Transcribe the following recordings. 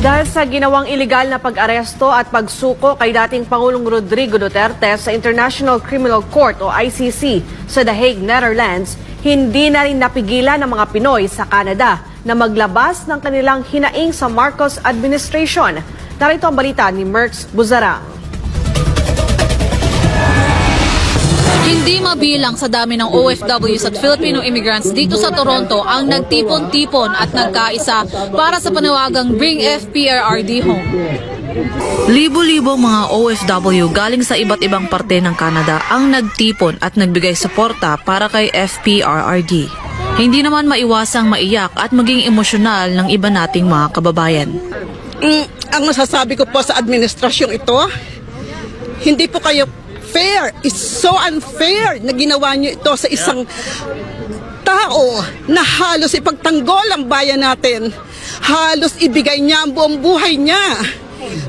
Dahil sa ginawang iligal na pag-aresto at pagsuko kay dating Pangulong Rodrigo Duterte sa International Criminal Court o ICC sa The Hague, Netherlands, hindi na rin napigilan ng mga Pinoy sa Canada na maglabas ng kanilang hinaing sa Marcos administration. Narito ang balita ni Merx Buzarang. Hindi mabilang sa dami ng OFWs at Filipino immigrants dito sa Toronto ang nagtipon-tipon at nagkaisa para sa panawagang Bring FPRRD Home. Libo-libo mga OFW galing sa iba't ibang parte ng Canada ang nagtipon at nagbigay suporta para kay FPRRD. Hindi naman maiwasang maiyak at maging emosyonal ng iba nating mga kababayan. Ang masasabi ko po sa administrasyong ito, hindi po kayo fair. It's so unfair na ginawa niyo ito sa isang tao na halos ipagtanggol ang bayan natin. Halos ibigay niya ang buong buhay niya.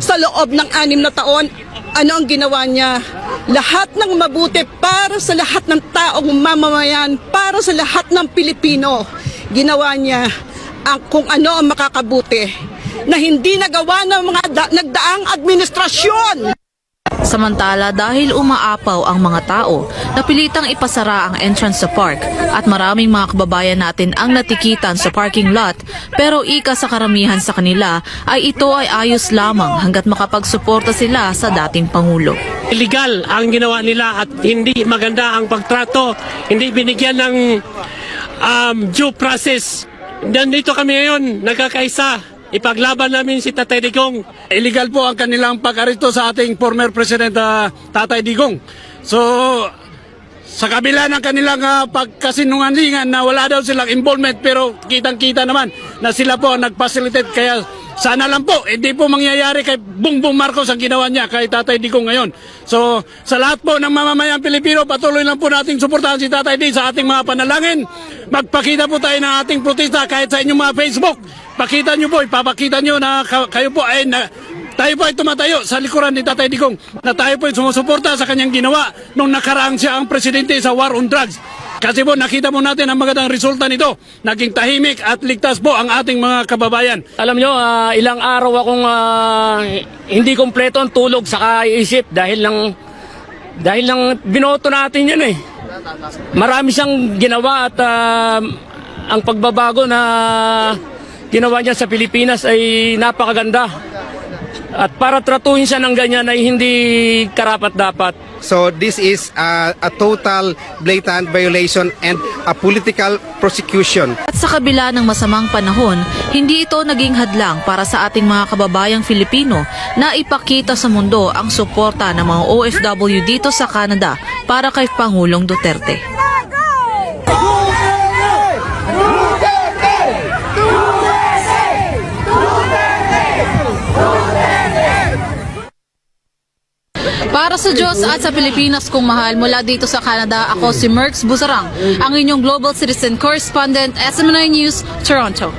Sa loob ng 6 na taon, ano ang ginawa niya? Lahat ng mabuti para sa lahat ng taong mamamayan, para sa lahat ng Pilipino. Ginawa niya ang kung ano ang makakabuti na hindi nagawa ng mga nagdaang administrasyon. Samantala, dahil umaapaw ang mga tao, napilitang ipasara ang entrance sa park at maraming mga kababayan natin ang natikitan sa parking lot, pero ika sa karamihan sa kanila ay ito ay ayos lamang hanggat makapagsuporta sila sa dating Pangulo. Illegal ang ginawa nila at hindi maganda ang pagtrato, hindi binigyan ng due process. Nandito kami ngayon, nagkakaisa. Ipaglaban namin si Tatay Digong. Illegal po ang kanilang pag-aresto sa ating former President Tatay Digong. So, sa kabila ng kanilang pagkasinungalingan na wala daw silang involvement, pero kitang-kita naman na sila po ang nag-facilitate. Kaya sana lang po, hindi po mangyayari kay Bongbong Marcos ang ginawa niya kay Tatay Digong ngayon. So, sa lahat po ng mamamayang Pilipino, patuloy lang po nating suportahan si Tatay Digong sa ating mga panalangin. Magpakita po tayo ng ating protesta kahit sa inyong mga Facebook. Pakita nyo po, ipapakita nyo na kayo po ay tayo po ay tumatayo sa likuran ni Tatay Digong, na tayo po ay sumusuporta sa kanyang ginawa nung nakaraang siya ang presidente sa war on drugs. Kasi po nakita po natin ang magandang resulta nito. Naging tahimik at ligtas po ang ating mga kababayan. Alam nyo, ilang araw akong hindi kompleto ang tulog sa kaisip dahil lang binoto natin yan eh. Marami siyang ginawa at ang pagbabago na ginawa niya sa Pilipinas ay napakaganda. At para tratuhin siya ng ganyan ay hindi karapat-dapat. So this is a total blatant violation and a political prosecution. At sa kabila ng masamang panahon, hindi ito naging hadlang para sa ating mga kababayang Filipino na ipakita sa mundo ang suporta ng mga OFW dito sa Canada para kay Pangulong Duterte. Para sa Diyos at sa Pilipinas kung mahal, mula dito sa Canada, ako si Merx Buzarang, ang inyong Global Citizen Correspondent, SMNI News, Toronto.